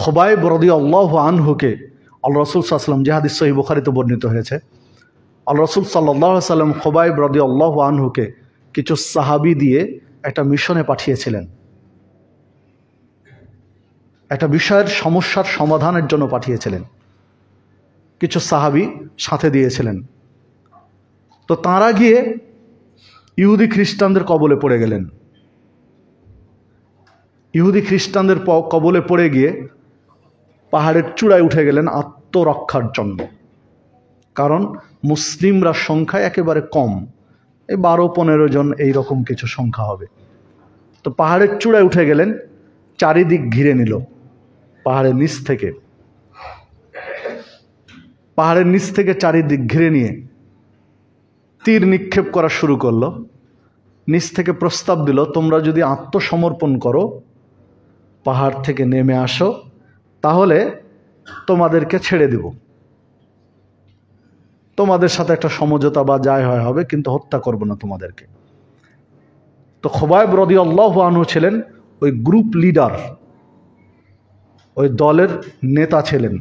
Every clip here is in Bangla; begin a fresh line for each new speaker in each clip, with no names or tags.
খোবাইব রাদিয়াল্লাহু আনহুকে আল্লাহ রাসূল সাল্লাল্লাহু আলাইহি ওয়াসাল্লাম, যে হাদিস সহিহ বুখারীতে বর্ণিত হয়েছে, আল্লাহ রাসূল সাল্লাল্লাহু আলাইহি ওয়াসাল্লাম খোবাইব রাদিয়াল্লাহু আনহুকে কিছু সাহাবী দিয়ে একটা মিশনে পাঠিয়েছিলেন, একটা বিষয়ের সমস্যার সমাধানের জন্য পাঠিয়েছিলেন। কিছু সাহাবী সাথে দিয়েছিলেন। তো তাঁরা গিয়ে ইহুদি খ্রিস্টানদের কবলে পড়ে গেলেন। ইহুদি খ্রিস্টানদের কবলে পড়ে গিয়ে পাহাড়ের চূড়ায় উঠে গেলেন আত্মরক্ষার জন্য। কারণ মুসলিমরা সংখ্যায় একেবারে কম, এই 12-15 জন এইরকম কিছু সংখ্যা হবে। তো পাহাড়ের চূড়ায় উঠে গেলেন, চারিদিক ঘিরে নিল। পাহাড়ের নিচ থেকে চারিদিক ঘিরে নিয়ে তীর নিক্ষেপ করা শুরু করলো। নিচ থেকে প্রস্তাব দিল, তোমরা যদি আত্মসমর্পণ করো, পাহাড় থেকে নেমে আসো, তাহলে তোমাদেরকে ছেড়ে দেব, তোমাদের সাথে একটা সমঝোতা বা যাই হয় হবে, কিন্তু হত্যা করব না তোমাদেরকে। তো খোবাইব রাদিয়াল্লাহু আনহু ছিলেন ওই গ্রুপ লিডার, ওই দলের নেতা ছিলেন।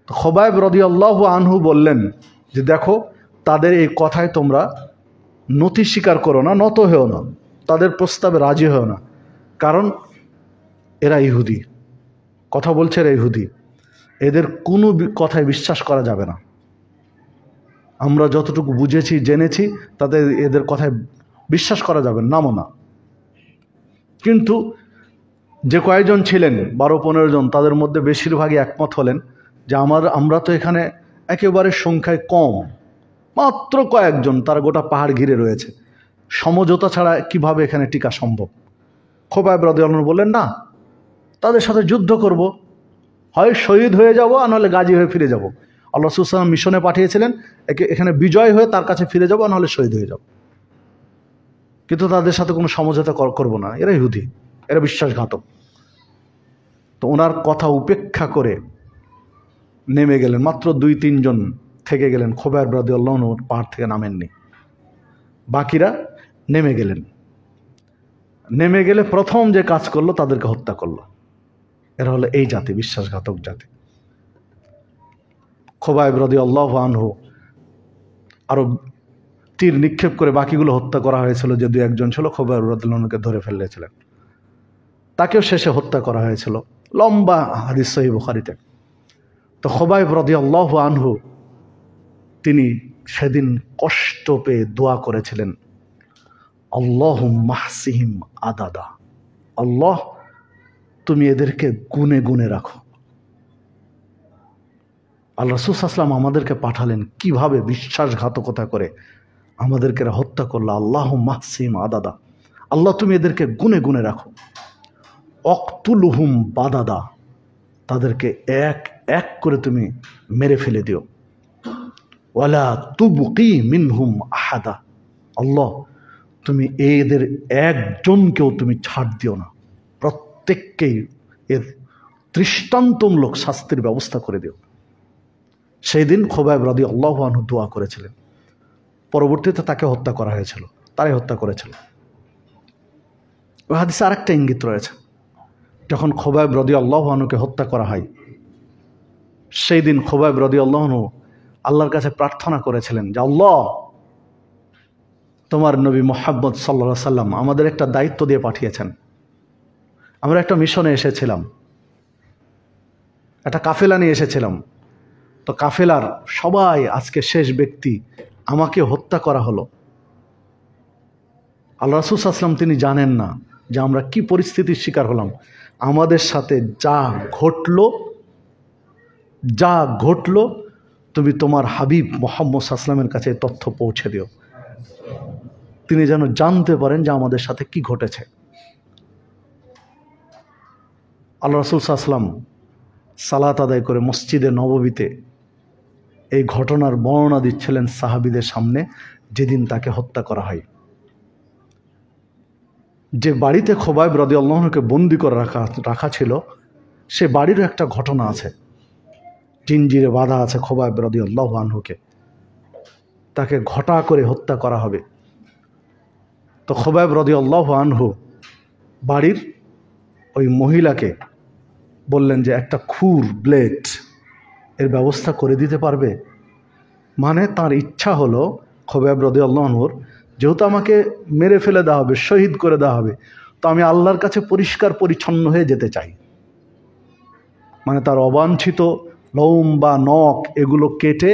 তো খোবাইব রাদিয়াল্লাহু আনহু বললেন যে, দেখো, তাদের এই কথায় তোমরা নতি স্বীকার করো না, নত হও না, তাদের প্রস্তাবে রাজি হও না, কারণ এরা ইহুদি, কথা বলছে এরা ইহুদি, এদের কোনো কথায় বিশ্বাস করা যাবে না। আমরা যতটুকু বুঝেছি জেনেছি তাতে এদের কথায় বিশ্বাস করা যাবে নামও না। কিন্তু যে কয়েকজন ছিলেন 12-15 জন, তাদের মধ্যে বেশিরভাগই একমত হলেন যে আমরা তো এখানে একেবারে সংখ্যায় কম, মাত্র কয়েকজন, তারা গোটা পাহাড় ঘিরে রয়েছে, সমঝোতা ছাড়া কিভাবে এখানে টিকা সম্ভব। খোবাইব রাদিয়াল্লাহু আনহু বললেন, না, তাদের সাথে যুদ্ধ করব, হয় শহীদ হয়ে যাব আর নাহলে গাজী হয়ে ফিরে যাব। আল্লাহ রাসূল সাল্লাল্লাহু আলাইহি ওয়াসাল্লাম মিশনে পাঠিয়েছিলেন, এখানে বিজয় হয়ে তার কাছে ফিরে যাব, নাহলে শহীদ হয়ে যাব, কিন্তু তাদের সাথে কোনো সমঝোতা করব না, এরা ইহুদি, এরা বিশ্বাসঘাতক। তো ওনার কথা উপেক্ষা করে নেমে গেলেন। মাত্র 2-3 জন থেকে গেলেন। খোবাইব রাদিয়াল্লাহু আনহু পাহাড় থেকে নামেননি, বাকিরা নেমে গেলেন। নেমে গেলে প্রথম যে কাজ করলো, তাদেরকে হত্যা করলো। এরা হলো এই জাতি, বিশ্বাসঘাতক জাতি। খোবাইব রাদিয়াল্লাহু আনহু আরো তীর নিক্ষেপ করে বাকিগুলো হত্যা করা হয়েছিল। যে 2-1 জন ছিল, খোবাইব রাদিয়াল্লাহু আনহুকে ধরে ফেলেছিলেন, তাকেও শেষে হত্যা করা হয়েছিল। লম্বা হাদিস সহিহ বুখারীতে। তো খোবাইব রাদিয়াল্লাহু আনহু তিনি সেদিন কষ্ট পেয়ে দোয়া করেছিলেন, আল্লাহুম্মা হসিহিম আদাদা, আল্লাহ তুমি এদেরকে গুনে গুনে রাখো। আল্লাহ রাসূল সাল্লাল্লাহু আলাইহি ওয়াসাল্লাম আমাদেরকে পাঠালেন, কিভাবে বিশ্বাসঘাতকতা করে আমাদেরকে হত্যা করলো। আল্লাহুম্মা হসিহিম আদাদা, আল্লাহ তুমি এদেরকে গুনে গুনে রাখো। অকতুলহুম বাদাদা, তাদেরকে এক এক করে তুমি মেরে ফেলে দিও। ওয়ালা তুবকি মিনহুম আহাদা, আল্লাহ তুমি এদের একজনকেও তুমি ছাড় দিও না, প্রত্যেককেই এর দৃষ্টান্তমূলক শাস্তির ব্যবস্থা করে দিও। সেই দিন খোবাইব রাদিয়াল্লাহু আনহু দোয়া করেছিলেন। পরবর্তীতে তাকে হত্যা করা হয়েছিল, তারাই হত্যা করেছিল। ওই হাদিসে আরেকটা ইঙ্গিত রয়েছে। যখন খোবাইব রাদিয়াল্লাহু আনহুকে হত্যা করা হয়, সেই দিন খোবাইব রাদিয়াল্লাহু আনহু আল্লাহর কাছে প্রার্থনা করেছিলেন যে, আল্লাহ তোমার নবী মুহাম্মদ সাল্লাল্লাহু আলাইহি সাল্লাম আমাদের একটা দায়িত্ব দিয়ে পাঠিয়েছেন। আমরা একটা মিশনে এসেছিলাম, একটা কাফেলা নিয়ে এসেছিলাম। তো কাফেলার সবাই আজকে শেষ ব্যক্তি, আমাকে হত্যা করা হলো। আল্লাহ রাসূল সাল্লাল্লাহু আলাইহি ওয়াসাল্লাম তিনি জানেন না যে আমরা কি পরিস্থিতির শিকার হলাম। আমাদের সাথে যা ঘটলো তুমি তোমার হাবিব মুহাম্মদ সাল্লাল্লাহু আলাইহি ওয়াসাল্লামের কাছে তথ্য পৌঁছে দিও, তিনি যেন জানতে পারেন যে আমাদের সাথে কি ঘটেছে। আল্লাহ রাসূল সাল্লাল্লাহু আলাইহি ওয়াসাল্লাম সালাত আদায় করে মসজিদে নববীতে এই ঘটনার বর্ণনা দিচ্ছিলেন সাহাবীদের সামনে, যেদিন তাকে হত্যা করা হয়। যে বাড়িতে খোবাইব রাদিয়াল্লাহু আনহুকে বন্দী করে রাখা ছিল, সে বাড়িরও একটা ঘটনা আছে। জিনজিরে বাঁধা আছে খোবাইব রাদিয়াল্লাহু আনহুকে, তাকে ঘটা করে হত্যা করা হবে। তো খোবাইব রাদিয়াল্লাহু আনহু বাড়ির ওই মহিলাকে বললেন যে একটা খুর ব্লেড এর ব্যবস্থা করে দিতে পারবে। মানে তার ইচ্ছা হলো খোবাইব রাদিয়াল্লাহু আনহুর, যেহেতু আমাকে মেরে ফেলে দেওয়া হবে, শহীদ করে দেওয়া হবে, তো আমি আল্লাহর কাছে পরিষ্কার পরিচ্ছন্ন হয়ে যেতে চাই। মানে তার অবাঞ্ছিত লোম বা নখ এগুলো কেটে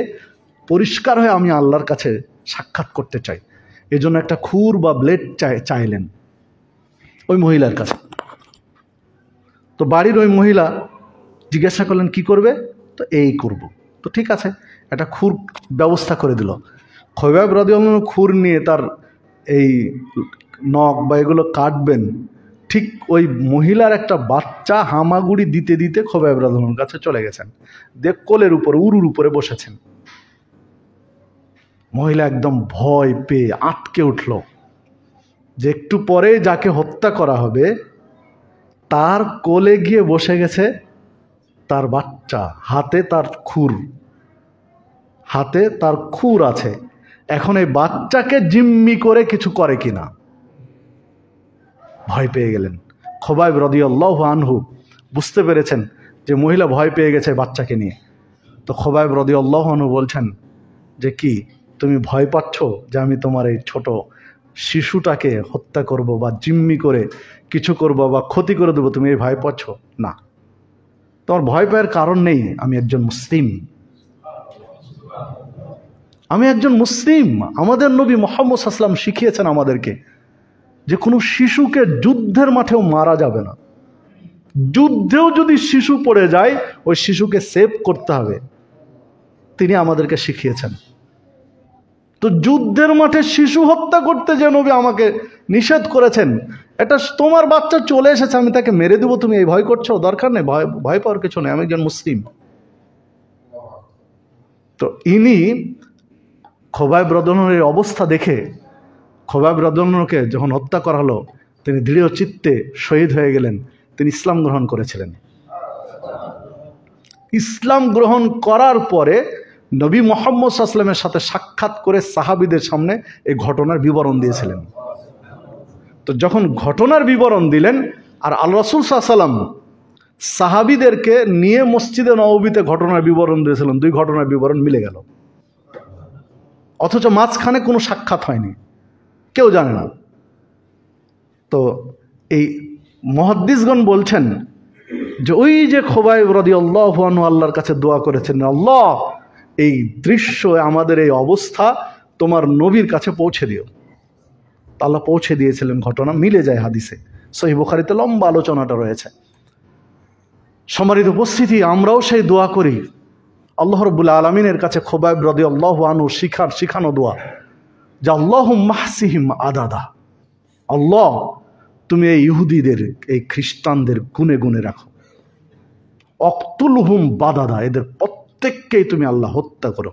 পরিষ্কার হয়ে আমি আল্লাহর কাছে সাক্ষাৎ করতে চাই। এজন্য একটা খুর বা ব্লেড চাইলেন ওই মহিলার কাছে। তো বাড়ির ওই মহিলা জিজ্ঞাসা করলেন কি করবে? তো এই করব। তো ঠিক আছে, একটা খুর ব্যবস্থা করে দিল। খোবাইব রাদিয়াল্লাহু আনহু খুর নিয়ে তার এই নখ বা এগুলো কাটবেন, ঠিক ওই মহিলার একটা বাচ্চা হামাগুড়ি দিতে দিতে খোবাইব রাদিয়াল্লাহু আনহুর কাছে চলে গেছেন, দিয়ে কোলের উপরে উরুর উপরে বসেছেন। মহিলা একদম ভয় পেয়ে আটকে উঠল যে একটু পরে যাকে হত্যা করা হবে তার কোলে গিয়ে বসে গেছে তার বাচ্চা, হাতে তার খুর আছে। এখন এই বাচ্চাকে জিম্মি করে কিছু করে কিনা ভয় পেয়ে গেলেন। খোবাইব রাদিয়াল্লাহু আনহু বুঝতে পেরেছেন যে মহিলা ভয় পেয়ে গেছে বাচ্চাকে নিয়ে। তো খোবাইব রাদিয়াল্লাহু আনহু বলছেন যে কি তুমি ভয় পাচ্ছ যে আমি তোমার এই ছোট শিশুটাকে হত্যা করব বা জিম্মি করে কিছু করব বা ক্ষতি করে দেবো, তুমি এই ভয় পাচ্ছ? না, তোমার ভয় পাওয়ার কারণ নেই। আমি একজন মুসলিম, আমাদের নবী মুহাম্মদ সাল্লাল্লাহু আলাইহি ওয়াসাল্লাম শিখিয়েছেন আমাদেরকে যে কোনো শিশুকে যুদ্ধের মাঠেও মারা যাবে না। যুদ্ধেও যদি শিশু পড়ে যায় ওই শিশুকে সেভ করতে হবে, তিনি আমাদেরকে শিখিয়েছেন। তো যুদ্ধের মাঠে শিশু হত্যা করতে যে নবী আমাকে নিষেধ করেছেন, এটা তোমার বাচ্চা চলে এসেছে আমি তাকে মেরে দেবো, তুমি এই ভয় করছো? দরকার নেই, ভয় পাওয়ার কিছু নেই, আমি একজন মুসলিম। তো ইনি খোবাইব রাদিয়াল্লাহু আনহুর অবস্থা দেখে খোবাইব রাদিয়াল্লাহু আনহুকে যখন হত্যা করা হলো তিনি দৃঢ় চিত্তে শহীদ হয়ে গেলেন। তিনি ইসলাম গ্রহণ করেছিলেন। ইসলাম গ্রহণ করার পরে নবী মুহাম্মদ সাল্লাল্লাহু আলাইহি ওয়াসাল্লামের সাথে সাক্ষাৎ করে সাহাবীদের সামনে এই ঘটনার বিবরণ দিয়েছিলেন। তো যখন ঘটনার বিবরণ দিলেন আর আল্লাহ রাসূল সাল্লাল্লাহু আলাইহি ওয়াসাল্লাম সাহাবীদেরকে নিয়ে মসজিদে নববীতে ঘটনার বিবরণ দিয়েছিলেন, দুই ঘটনার বিবরণ মিলে গেল, অথচ মাঝখানে কোনো সাক্ষাৎ হয়নি, কেউ জানে না। তো এই মুহাদ্দিসগণ বলছেন যে ওই যে খোবাইব রাদিয়াল্লাহু আনহু আল্লাহর কাছে দোয়া করেছেন, আল্লাহ এই দৃশ্য আমাদের এই অবস্থা তোমার নবীর কাছে পৌঁছে দিও। আল্লাহ পৌঁছে দিয়েছিলেন। ঘটনা মিলে যায় হাদিসে, সহিহ বুখারীতে লম্বা আলোচনাটা রয়েছে। সম্মানিত উপস্থিতি, আমরাও সেই দোয়া করি আল্লাহ রাব্বুল আলামিনের কাছে খোবাইব রাদিয়াল্লাহু আনহু শিখানো দোয়া যে আল্লাহুম্মা হসিহিম আদাদা, আল্লাহ তুমি এই ইহুদিদের এই খ্রিস্টানদের গুনে গুনে রাখো, অকতুলহুম বাদাদা এদের প্রত্যেককেই তুমি আল্লাহ হত্যা করো।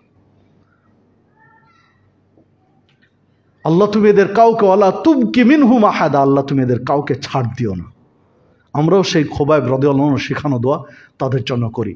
আল্লাহ তুমি এদের কাউকে ওয়ালা তুবকি মিনহুম আহাদা, আল্লাহ তুমি এদের কাউকে ছাড় দিও না। আমরাও সেই খোবাইব রাদিয়াল্লাহু আনহু শিখানো দোয়া তাদের জন্য করি।